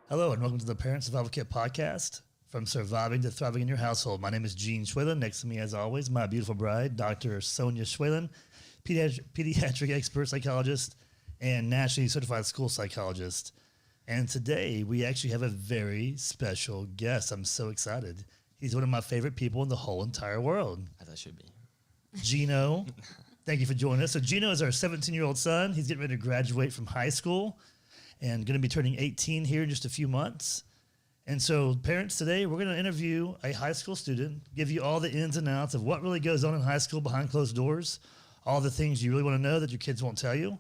Hello, and welcome to the Parent Survival Kit podcast. From surviving to thriving in your household, my name is Gene Schwalen. Next to me, as always, my beautiful bride, Dr. Sonia Schwalen, pediatric expert psychologist and nationally certified school psychologist. And today, we actually have a very special guest. I'm so excited. He's one of my favorite people in the whole entire world. As I should be. Gino, thank you for joining us. So Gino is our 17-year-old son. He's getting ready to graduate from high school and going to be turning 18 here in just a few months. And so parents, today we're going to interview a high school student, give you all the ins and outs of what really goes on in high school behind closed doors, all the things you really want to know that your kids won't tell you.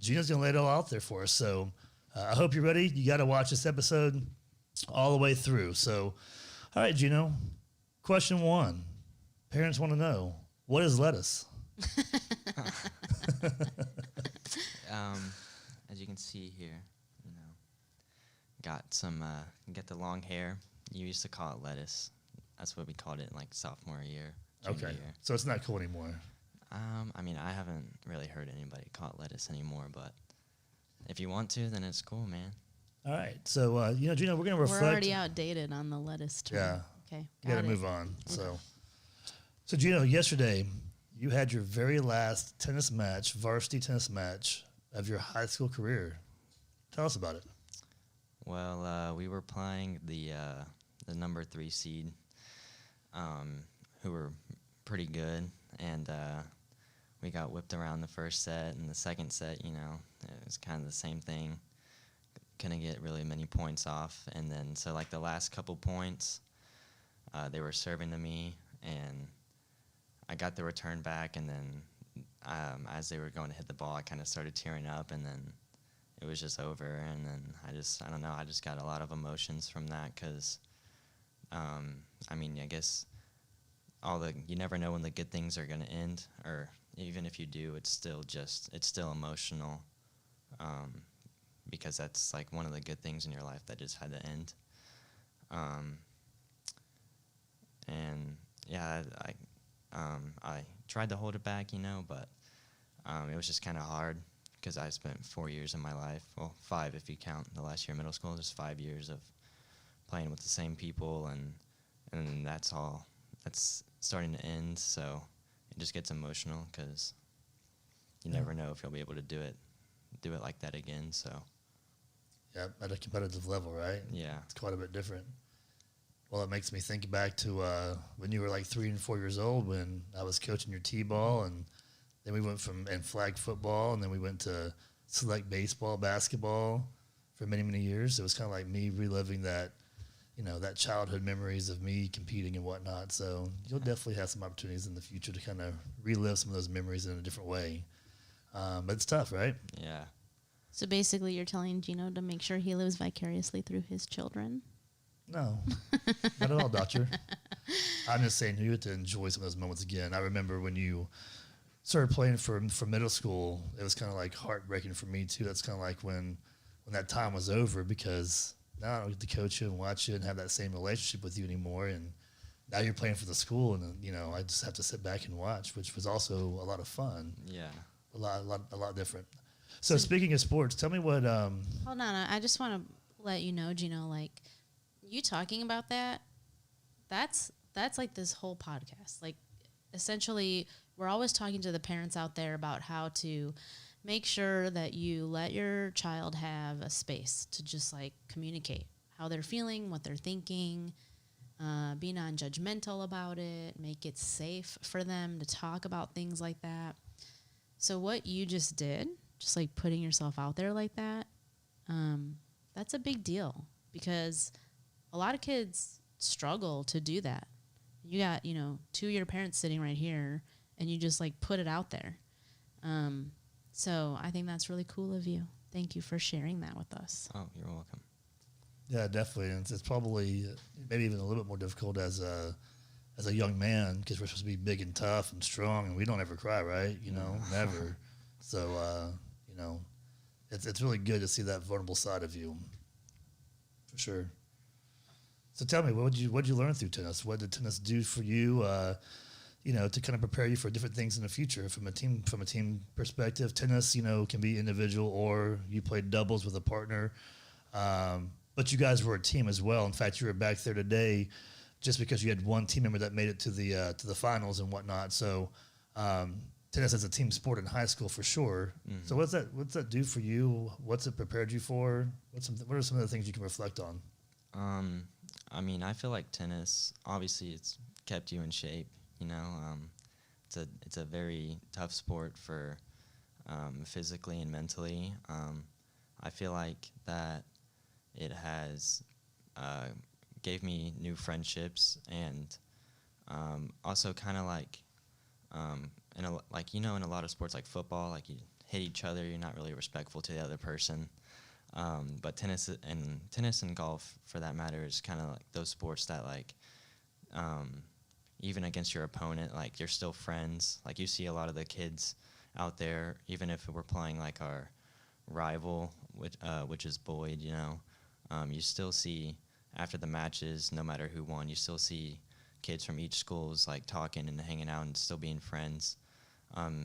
Gino's going to lay it all out there for us. So I hope you're ready. You got to watch this episode all the way through. So, all right, Gino, question one. Parents want to know, what is lettuce? As you can see here, got the long hair. You used to call it lettuce. That's what we called it in like sophomore year. Okay, year. So it's not cool anymore. I haven't really heard anybody call it lettuce anymore, but if you want to, then it's cool, man. All right, so Gino, we're going to reflect. We're already outdated on the lettuce term. Yeah. Okay. You got to move on. So Gino, yesterday you had your very last varsity tennis match of your high school career. Tell us about it. Well, we were playing the number 3 seed, who were pretty good, and we got whipped around the first set, and the second set, it was kind of the same thing. Couldn't get really many points off, and then so like the last couple points, they were serving to me, and I got the return back, and then as they were going to hit the ball, I kind of started tearing up, and then it was just over. And then I just got a lot of emotions from that because, I guess you never know when the good things are going to end, or even if you do, it's still emotional, because that's like one of the good things in your life that just had to end. And yeah, I tried to hold it back, but it was just kind of hard because I spent 4 years of my life, well, 5 if you count the last year of middle school, just 5 years of playing with the same people, and that's starting to end, so it just gets emotional because you never know if you'll be able to do it like that again, so. Yeah, at a competitive level, right? Yeah. It's quite a bit different. Well, it makes me think back to when you were like 3 and 4 years old when I was coaching your T-ball, and then we went and flag football, and then we went to select baseball, basketball for many, many years. It was kind of like me reliving that, that childhood memories of me competing and whatnot. So you'll definitely have some opportunities in the future to kind of relive some of those memories in a different way. But it's tough, right? Yeah. So basically you're telling Gino to make sure he lives vicariously through his children? No, not at all, doctor. I'm just saying you have to enjoy some of those moments again. I remember when you started playing for middle school, it was kind of like heartbreaking for me too. That's kind of like when that time was over, because now I don't get to coach you and watch you and have that same relationship with you anymore. And now you're playing for the school, and I just have to sit back and watch, which was also a lot of fun. Yeah. A lot different. So speaking of sports, tell me what. Hold on, I just want to let you know, Gino, like you talking about that's like this whole podcast. Like essentially, we're always talking to the parents out there about how to make sure that you let your child have a space to just like communicate how they're feeling, what they're thinking, be non-judgmental about it, make it safe for them to talk about things like that. So what you just did, just like putting yourself out there like that, that's a big deal, because a lot of kids struggle to do that. You got, 2 of your parents sitting right here, and you just like put it out there. So I think that's really cool of you. Thank you for sharing that with us. Oh, you're welcome. Yeah, definitely. And it's probably maybe even a little bit more difficult as a young man, because we're supposed to be big and tough and strong, and we don't ever cry, right? Never. So, it's really good to see that vulnerable side of you, for sure. So tell me, what'd you learn through tennis? What did tennis do for you? To kind of prepare you for different things in the future from a team perspective. Tennis, can be individual, or you play doubles with a partner. But but you guys were a team as well. In fact, you were back there today just because you had one team member that made it to the finals and whatnot. So tennis is a team sport in high school for sure. Mm-hmm. So what's that do for you? What's it prepared you for? What are some of the things you can reflect on? I mean, I feel like tennis, obviously it's kept you in shape, you know. It's a very tough sport for physically and mentally. I feel like that it has gave me new friendships and also kind of like in a lot of sports like football, like you hit each other, you're not really respectful to the other person. But tennis and golf, for that matter, is kind of like those sports that like even against your opponent, like you're still friends. Like you see a lot of the kids out there, even if we're playing like our rival, which is Boyd, you know, you still see after the matches, no matter who won, you still see kids from each schools like talking and hanging out and still being friends.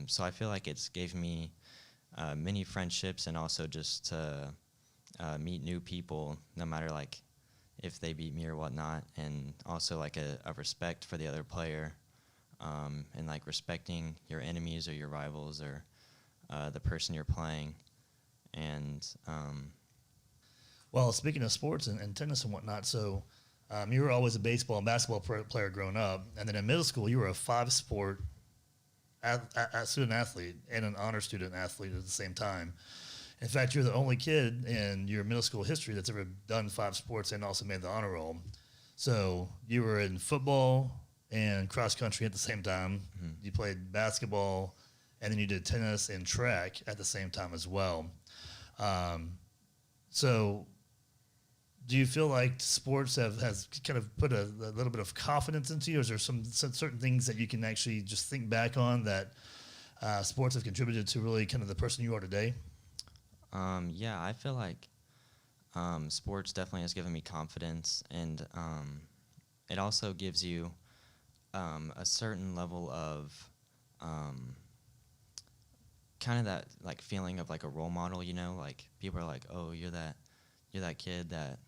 So I feel like it's gave me many friendships and also just to meet new people, no matter like if they beat me or whatnot, and also like a respect for the other player, and like respecting your enemies or your rivals or the person you're playing. And Well, speaking of sports and tennis and whatnot, so you were always a baseball and basketball player growing up, and then in middle school you were a 5-sport student athlete and an honor student athlete at the same time. In fact, you're the only kid in your middle school history that's ever done 5 sports and also made the honor roll. So you were in football and cross country at the same time. Mm-hmm. You played basketball, and then you did tennis and track at the same time as well. So do you feel like sports has kind of put a little bit of confidence into you, or is there some certain things that you can actually just think back on that sports have contributed to really kind of the person you are today? Yeah, I feel like sports definitely has given me confidence, and it also gives you a certain level of kind of that like feeling of like a role model, you know, like people are like, oh, you're that kid that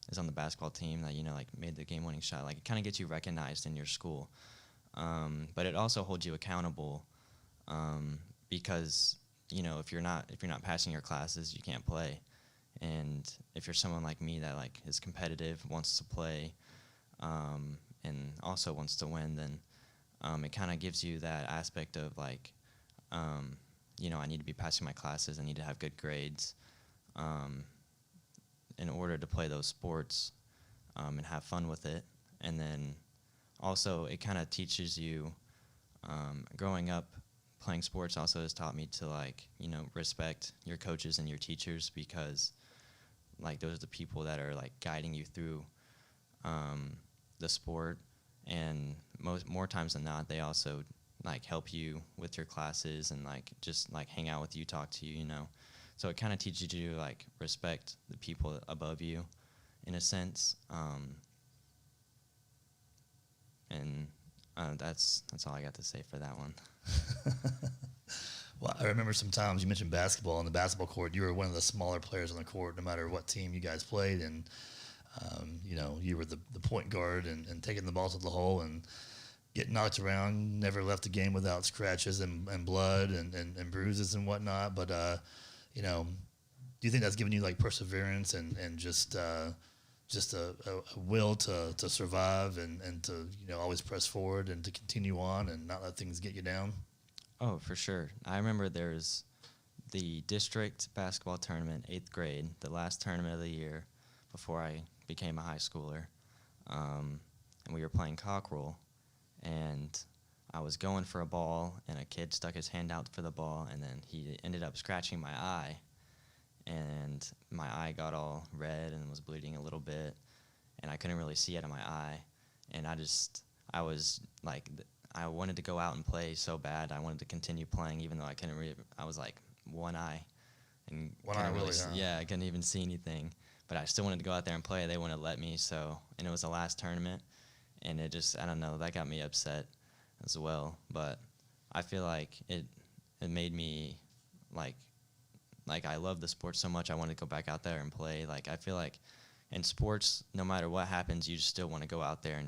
is on the basketball team that, you know, like made the game-winning shot. Like it kind of gets you recognized in your school, but it also holds you accountable because, you know, if you're not passing your classes, you can't play. And if you're someone like me that like is competitive, wants to play, and also wants to win, then it kind of gives you that aspect of like, you know, I need to be passing my classes, I need to have good grades in order to play those sports and have fun with it. And then also it kind of teaches you, growing up, playing sports also has taught me to like, you know, respect your coaches and your teachers, because like those are the people that are like guiding you through the sport, and more times than not they also like help you with your classes and like just like hang out with you, talk to you, you know. So it kind of teaches you to like respect the people above you in a sense, and that's all I got to say for that one. Well, I remember some times you mentioned basketball. On the basketball court, you were one of the smaller players on the court, no matter what team you guys played. And, you know, you were the point guard and taking the ball to the hole and getting knocked around. Never left the game without scratches and blood and bruises and whatnot. But, you know, do you think that's given you, like, perseverance and just a will to survive and to, you know, always press forward and to continue on and not let things get you down? Oh, for sure. I remember there's the district basketball tournament, 8th grade, the last tournament of the year before I became a high schooler. And we were playing cockerel, and I was going for a ball, and a kid stuck his hand out for the ball, and then he ended up scratching my eye, and my eye got all red and was bleeding a little bit, and I couldn't really see out of my eye. And I was like, I wanted to go out and play so bad. I wanted to continue playing, even though I couldn't I was like one eye. And One eye really, huh? Yeah, I couldn't even see anything. But I still wanted to go out there and play. They wouldn't let me, and it was the last tournament. And it just, I don't know, that got me upset as well. But I feel like it made me, like I love the sport so much, I wanted to go back out there and play. Like, I feel like in sports, no matter what happens, you just still want to go out there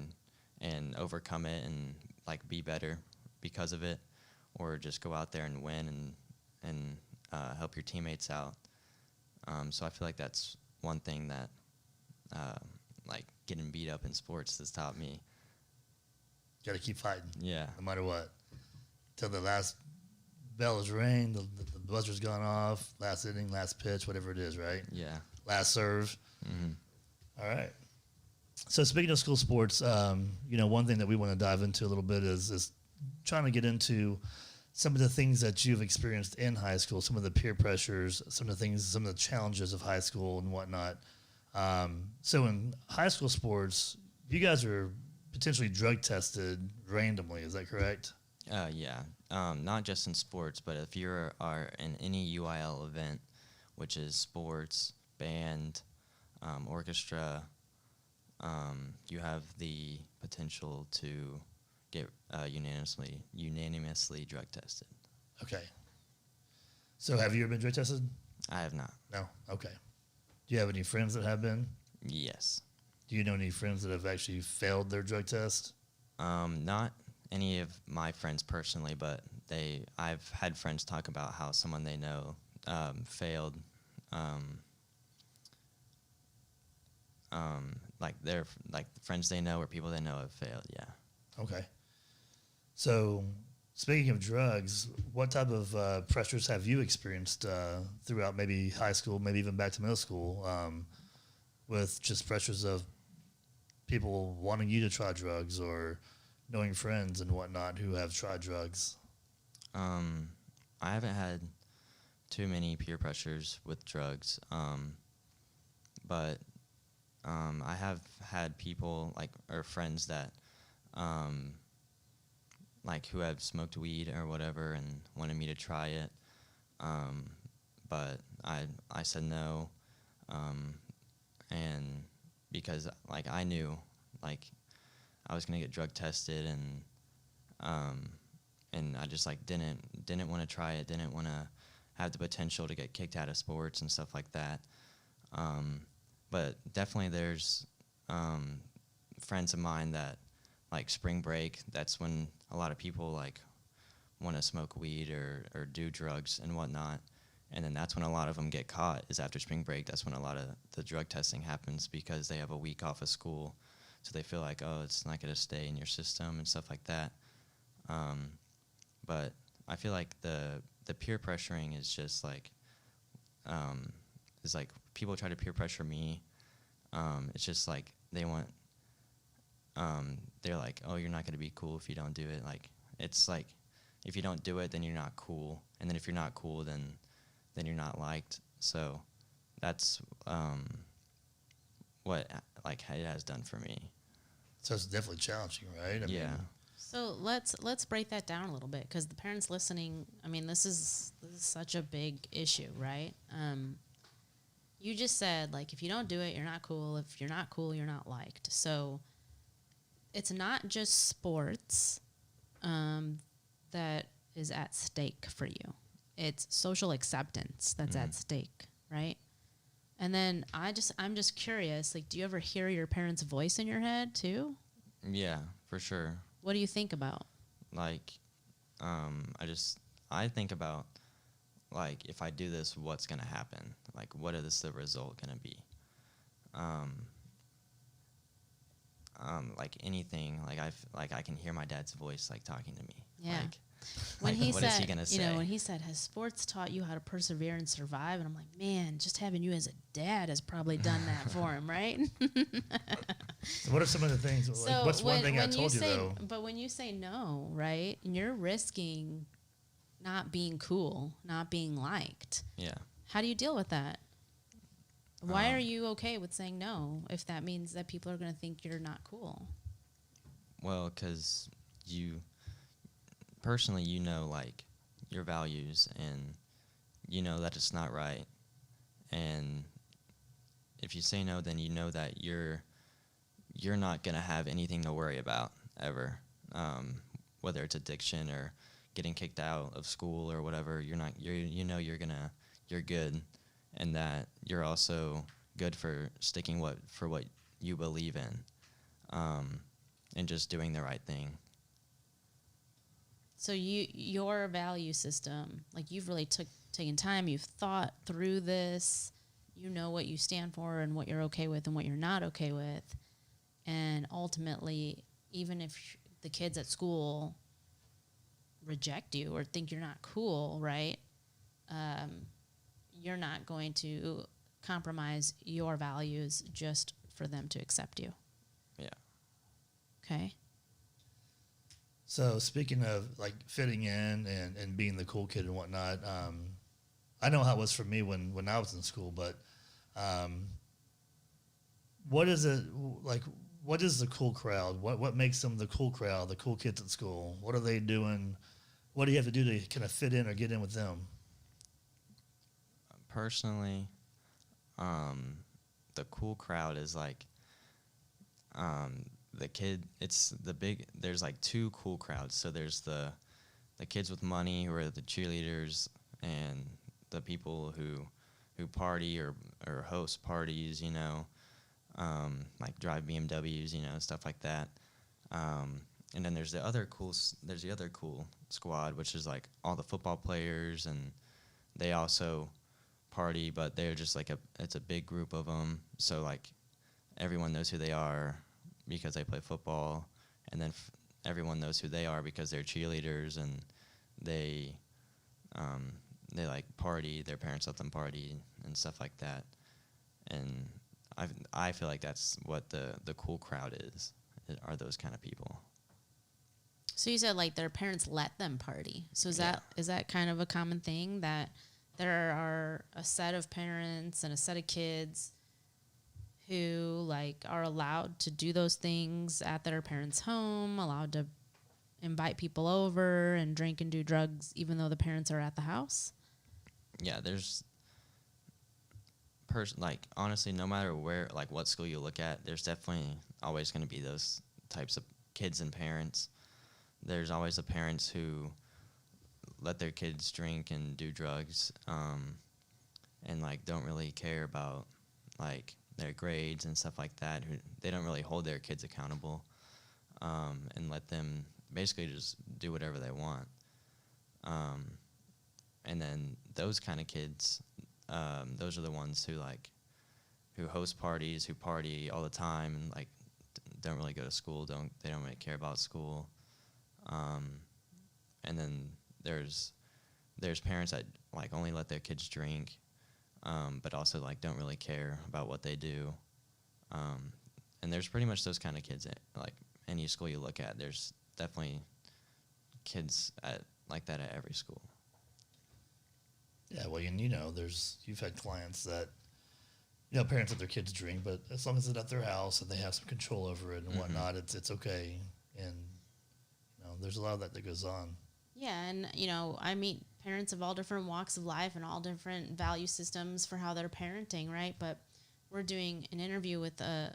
and overcome it and like be better because of it, or just go out there and win and help your teammates out. So I feel like that's one thing that like getting beat up in sports has taught me. Got to keep fighting. Yeah. No matter what. Till the last bell is rang, the buzzer's gone off, last inning, last pitch, whatever it is, right? Yeah. Last serve. Mm-hmm. All right. So speaking of school sports, one thing that we want to dive into a little bit is trying to get into some of the things that you've experienced in high school, some of the peer pressures, some of the challenges of high school and whatnot. So in high school sports, you guys are potentially drug tested randomly. Is that correct? Yeah. Not just in sports, but if you are in any UIL event, which is sports, band, orchestra, you have the potential to get unanimously drug tested. Okay. So have you ever been drug tested? I have not. No? Okay. Do you have any friends that have been? Yes. Do you know any friends that have actually failed their drug test? Not any of my friends personally, but I've had friends talk about how someone they know failed. Like their friends they know or people they know have failed. Yeah. Okay. So speaking of drugs, what type of pressures have you experienced throughout maybe high school, maybe even back to middle school, with just pressures of people wanting you to try drugs or knowing friends and whatnot who have tried drugs? I haven't had too many peer pressures with drugs, but I have had people or friends that who have smoked weed or whatever and wanted me to try it, but I said no, and because I knew I was gonna get drug tested and I just didn't want to try it, didn't want to have the potential to get kicked out of sports and stuff like that. But definitely there's friends of mine that spring break, that's when a lot of people want to smoke weed or do drugs and whatnot. And then that's when a lot of them get caught, is after spring break. That's when a lot of the drug testing happens because they have a week off of school. So they feel like, oh, it's not going to stay in your system and stuff like that. But I feel like the peer pressuring is just people try to peer pressure me. It's just they want, they're like, oh, you're not going to be cool if you don't do it. It's if you don't do it, then you're not cool. And then if you're not cool, then you're not liked. So that's what it has done for me. So it's definitely challenging, right? I Yeah. mean, So let's break that down a little bit, because the parents listening, I mean, this is such a big issue, right? You just said if you don't do it, you're not cool. If you're not cool, you're not liked. So it's not just sports that is at stake for you. It's social acceptance that's at stake, right? And then I'm just curious, do you ever hear your parents' voice in your head too? Yeah, for sure. What do you think about? I think about if I do this, what's gonna happen? What is the result gonna be? Anything. I can hear my dad's voice talking to me. Yeah. When he what said, is he gonna say? when he said, "Has sports taught you how to persevere and survive?" And I'm like, man, just having you as a dad has probably done that for him, right? so what are some of the things? What's one thing I told you though? But when you say no, right, and you're risking not being cool, not being liked. Yeah. How do you deal with that? Why are you okay with saying no if that means that people are going to think you're not cool? Well, because personally, your values, and you know that it's not right. And if you say no, then you know that you're not gonna have anything to worry about ever, whether it's addiction or getting kicked out of school or whatever. You're good, and that you're also good for sticking for what you believe in, and just doing the right thing. So your value system, like you've really taken time, you've thought through this, you know what you stand for and what you're okay with and what you're not okay with. And ultimately, even if the kids at school reject you or think you're not cool, right? You're not going to compromise your values just for them to accept you. Yeah. Okay. So speaking of like fitting in and being the cool kid and whatnot, I know how it was for me when I was in school, but what is it like? What is the cool crowd? What makes them the cool crowd, the cool kids at school? What are they doing? What do you have to do to kind of fit in or get in with them? Personally, the cool crowd is like the kid. There's like two cool crowds. So there's the kids with money who are the cheerleaders, and the people who party or host parties, like drive BMWs, stuff like that. And then there's the other cool squad, which is like all the football players, and they also party, but they're just like it's a big group of them. So like everyone knows who they are because they play football, and then everyone knows who they are because they're cheerleaders, and they like party. Their parents let them party and stuff like that. And I feel like that's what the cool crowd is, are those kind of people. So you said like their parents let them party. So is Yeah. that kind of a common thing, that there are a set of parents and a set of kids who like are allowed to do those things at their parents' home, allowed to invite people over and drink and do drugs even though the parents are at the house? Yeah, there's like honestly, no matter where, like what school you look at, there's definitely always going to be those types of kids and parents. There's always the parents who let their kids drink and do drugs, and like don't really care about like their grades and stuff like that. They don't really hold their kids accountable, and let them basically just do whatever they want. And then those kind of kids, those are the ones who host parties, who party all the time, and like don't really go to school. They don't really care about school. And then there's parents that like only let their kids drink, but also like don't really care about what they do. And there's pretty much those kind of kids at like any school you look at. There's definitely kids like that at every school. Yeah, well, and you've had clients that, parents let their kids drink, but as long as it's at their house and they have some control over it and whatnot, it's okay. And there's a lot of that goes on. Yeah, and I meet parents of all different walks of life and all different value systems for how they're parenting, right? But we're doing an interview with a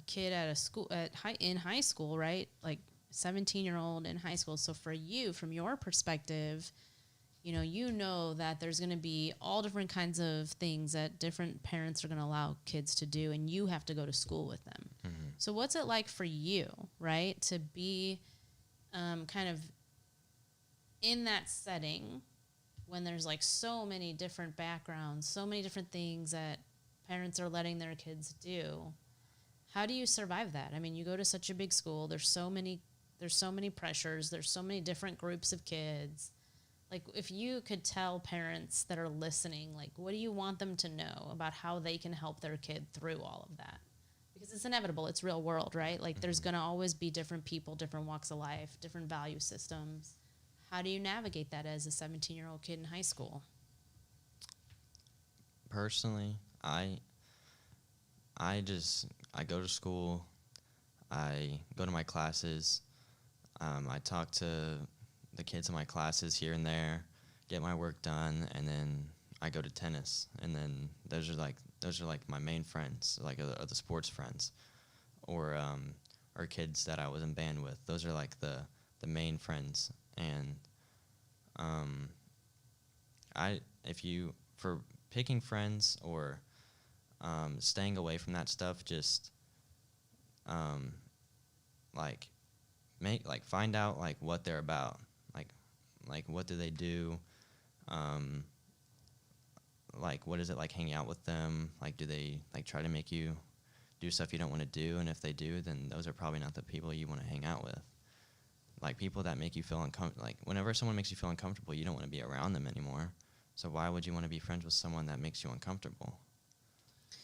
kid at a school in high school, right? Like 17-year-old in high school. So for you, from your perspective, you know that there's going to be all different kinds of things that different parents are going to allow kids to do, and you have to go to school with them. Mm-hmm. So what's it like for you, right, to be kind of in that setting when there's like so many different backgrounds, so many different things that parents are letting their kids do? How do you survive that? I mean, you go to such a big school, there's so many pressures, there's so many different groups of kids. Like, if you could tell parents that are listening, like, what do you want them to know about how they can help their kid through all of that? Because it's inevitable. It's real world, right? Like, there's going to always be different people, different walks of life, different value systems. How do you navigate that as a 17-year-old kid in high school? Personally, I go to school, I go to my classes, I talk to the kids in my classes here and there, get my work done, and then I go to tennis. And then those are like my main friends, like are the sports friends, or kids that I was in band with. Those are like the main friends. And for picking friends or staying away from that stuff, just um, like find out like what they're about, like what do they do, um, like what is it like hanging out with them, like do they like try to make you do stuff you don't want to do, and if they do, then those are probably not the people you want to hang out with. Like people that make you feel uncomfortable, like whenever someone makes you feel uncomfortable, you don't want to be around them anymore. So why would you want to be friends with someone that makes you uncomfortable?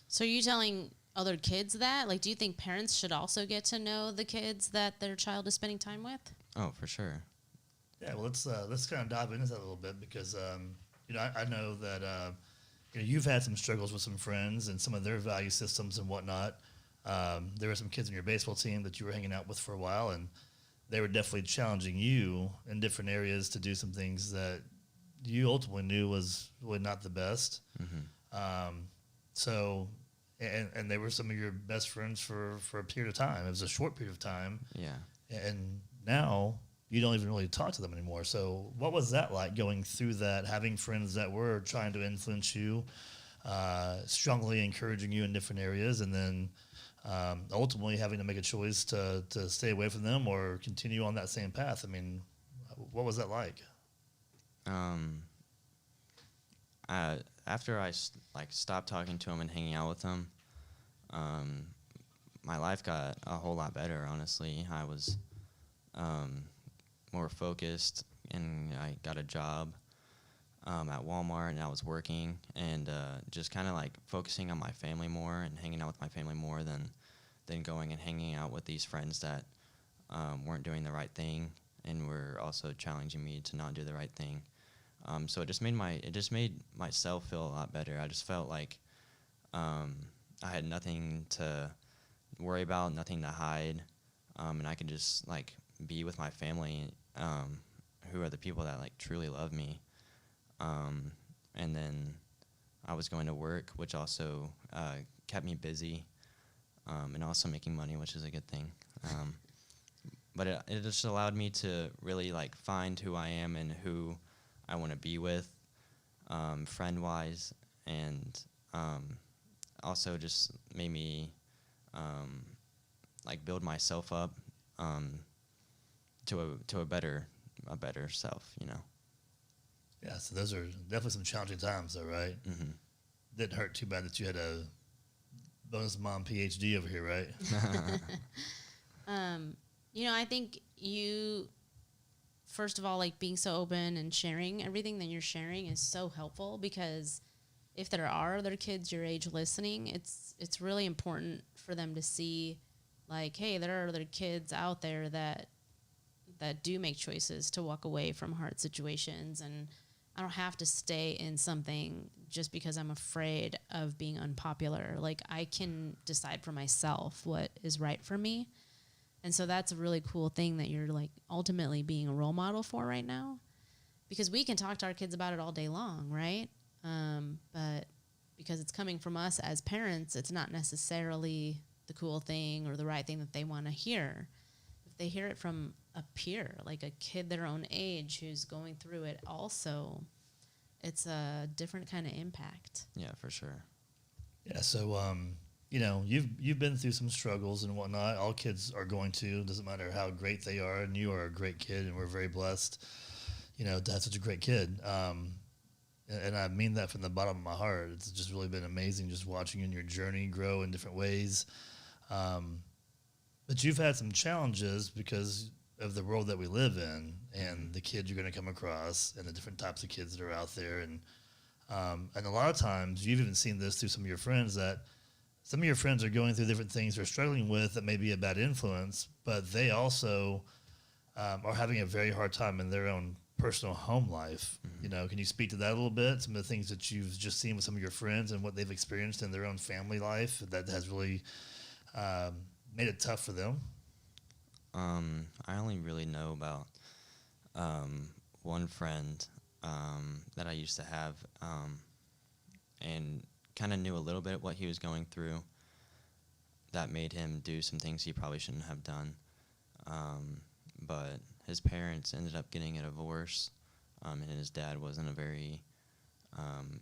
So are you telling other kids that? Like, do you think parents should also get to know the kids that their child is spending time with? Oh, for sure. Yeah, well, let's kind of dive into that a little bit because I know that you've had some struggles with some friends and some of their value systems and whatnot. There were some kids on your baseball team that you were hanging out with for a while, and they were definitely challenging you in different areas to do some things that you ultimately knew was really not the best. Mm-hmm. So, and they were some of your best friends for a period of time. It was a short period of time. Yeah. And now you don't even really talk to them anymore. So what was that like going through that, having friends that were trying to influence you, strongly encouraging you in different areas, and then ultimately having to make a choice to stay away from them or continue on that same path? I mean, what was that like? After I stopped talking to him and hanging out with him, my life got a whole lot better. Honestly, I was more focused, and I got a job at Walmart, and I was working, and just kind of like focusing on my family more and hanging out with my family more than going and hanging out with these friends that weren't doing the right thing and were also challenging me to not do the right thing. So it just made myself feel a lot better. I just felt like I had nothing to worry about, nothing to hide, and I could just like be with my family, who are the people that like truly love me. And then I was going to work, which also kept me busy, and also making money, which is a good thing. But it just allowed me to really like find who I am and who I want to be with, friend-wise, and also just made me like build myself up to a better self, you know. Yeah, so those are definitely some challenging times, though, right? Mm-hmm. Didn't hurt too bad that you had a bonus mom PhD over here, right? I think you, first of all, like being so open and sharing everything that you're sharing is so helpful, because if there are other kids your age listening, it's really important for them to see, like, hey, there are other kids out there that do make choices to walk away from hard situations, and I don't have to stay in something just because I'm afraid of being unpopular. Like, I can decide for myself what is right for me. And so that's a really cool thing that you're like ultimately being a role model for right now, because we can talk to our kids about it all day long, right? But because it's coming from us as parents, it's not necessarily the cool thing or the right thing that they want to hear. If they hear it from a peer, like a kid their own age who's going through it also, it's a different kind of impact. Yeah, for sure. Yeah, so you've been through some struggles and whatnot. All kids are going to. Doesn't matter how great they are, and you are a great kid, and we're very blessed, to have such a great kid. And I mean that from the bottom of my heart. It's just really been amazing just watching you in your journey grow in different ways. But you've had some challenges because of the world that we live in and the kids you're going to come across and the different types of kids that are out there. And a lot of times you've even seen this through some of your friends, that some of your friends are going through different things they're struggling with that may be a bad influence, but they also are having a very hard time in their own personal home life. Mm-hmm. Can you speak to that a little bit? Some of the things that you've just seen with some of your friends and what they've experienced in their own family life that has really made it tough for them? I only really know about one friend that I used to have, and kind of knew a little bit what he was going through that made him do some things he probably shouldn't have done. But his parents ended up getting a divorce, and his dad wasn't a very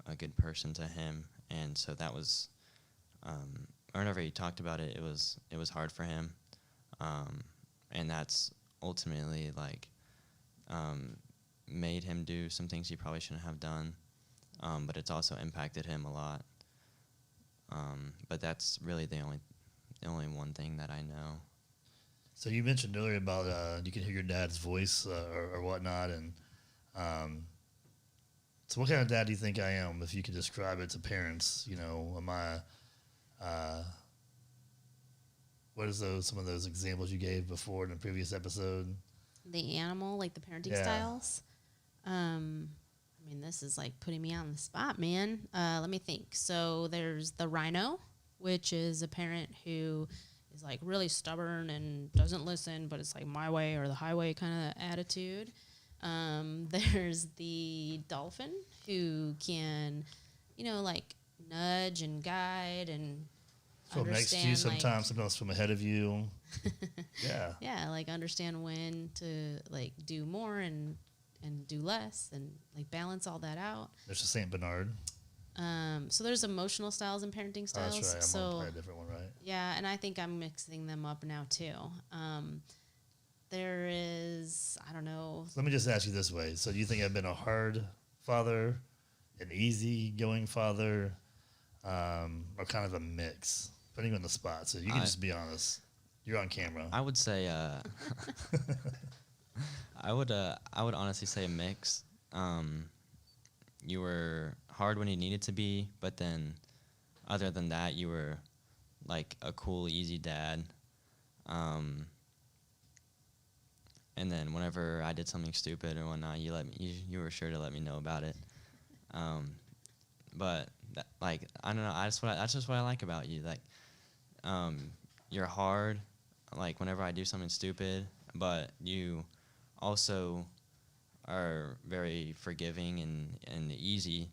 a good person to him, and so that was whenever he talked about it, it was hard for him, and that's ultimately like made him do some things he probably shouldn't have done, but it's also impacted him a lot. But that's really the only one thing that I know. So you mentioned earlier about you can hear your dad's voice or whatnot, and so what kind of dad do you think I am? If you could describe it to parents, you know, am I? What is some of those examples you gave before in the previous episode? The animal, like the parenting Yeah. styles. I mean, this is like putting me on the spot, man. Let me think. So there's the rhino, which is a parent who is like really stubborn and doesn't listen, but it's like my way or the highway kind of attitude. There's the dolphin who can, you know, like nudge and guide and Swim next to you understand, sometimes, sometimes swim ahead of you. Yeah. yeah, like understand when to like do more and do less and like balance all that out. There's the Saint Bernard. So there's emotional styles and parenting Oh, styles. that's right. I'm So on probably a different one, right? yeah, and I think I'm mixing them up now too. There is, I don't know. Let me just ask you this way. So do you think I've been a hard father, an easy-going father, or kind of a mix? Putting you on the spot, so you can just be honest. You're on camera. I would say I would honestly say a mix. You were hard when you needed to be, but then other than that, you were like a cool, easy dad. And then whenever I did something stupid or whatnot, you were sure to let me know about it. But like I don't know, that's just what I like about you. Like you're hard, like whenever I do something stupid, but you also are very forgiving and easy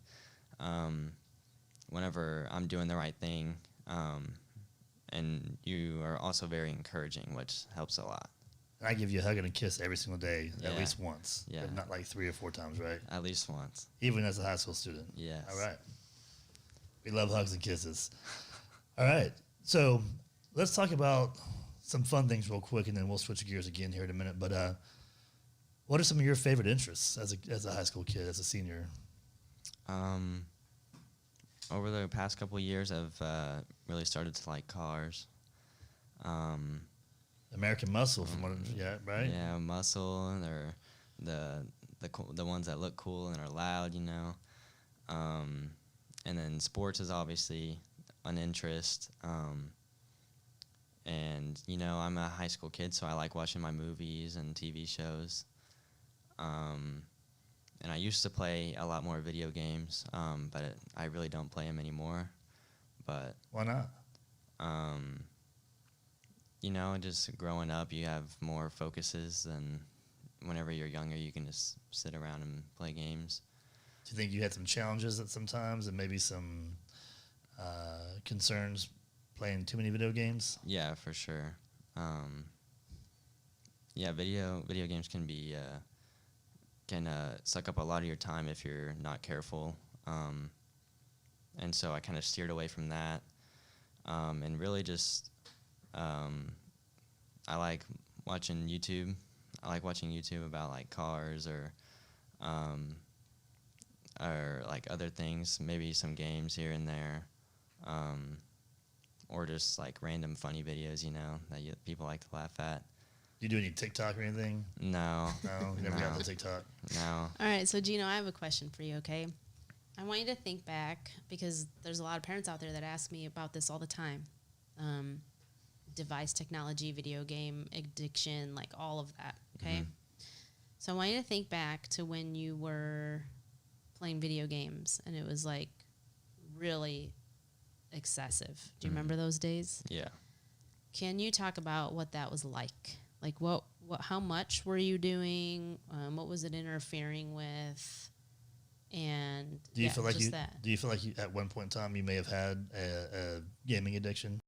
whenever I'm doing the right thing. And you are also very encouraging, which helps a lot. And I give you a hug and a kiss every single day, at Yeah. least once. Yeah. But not like 3 or 4 times, right? At least once. Even as a high school student. Yes. All right. We love hugs and kisses. All right. So let's talk about some fun things real quick, and then we'll switch gears again here in a minute. But what are some of your favorite interests as a high school kid, as a senior? Over the past couple of years, I've really started to like cars. American Muscle, from what right? Yeah, muscle. They're the ones that look cool and are loud, you know. And then sports is obviously an interest. And you know, I'm a high school kid, so I like watching my movies and TV shows. And I used to play a lot more video games, but I really don't play them anymore. But Why not? you know, just growing up, you have more focuses than whenever you're younger. You can just sit around and play games. Do you think you had some challenges at some times and maybe some concerns playing too many video games? Yeah, for sure. Yeah, video games can be can suck up a lot of your time if you're not careful. And so I kind of steered away from that, and really just I like watching YouTube. I like watching YouTube about like cars or like other things, maybe some games here and there, or just like random funny videos, you know, that people like to laugh at. Do you do any TikTok or anything? No. No, you never got No. the TikTok. No. All right, so Gino, I have a question for you, okay? I want you to think back because there's a lot of parents out there that ask me about this all the time. Device technology, video game addiction, like all of that, okay? Mhm. So I want you to think back to when you were playing video games and it was like really excessive. Do you remember those days? Yeah. Can you talk about what that was like? Like how much were you doing? What was it interfering with? And Do you feel like just you? that. Do you feel like you, at one point in time you may have had a gaming addiction?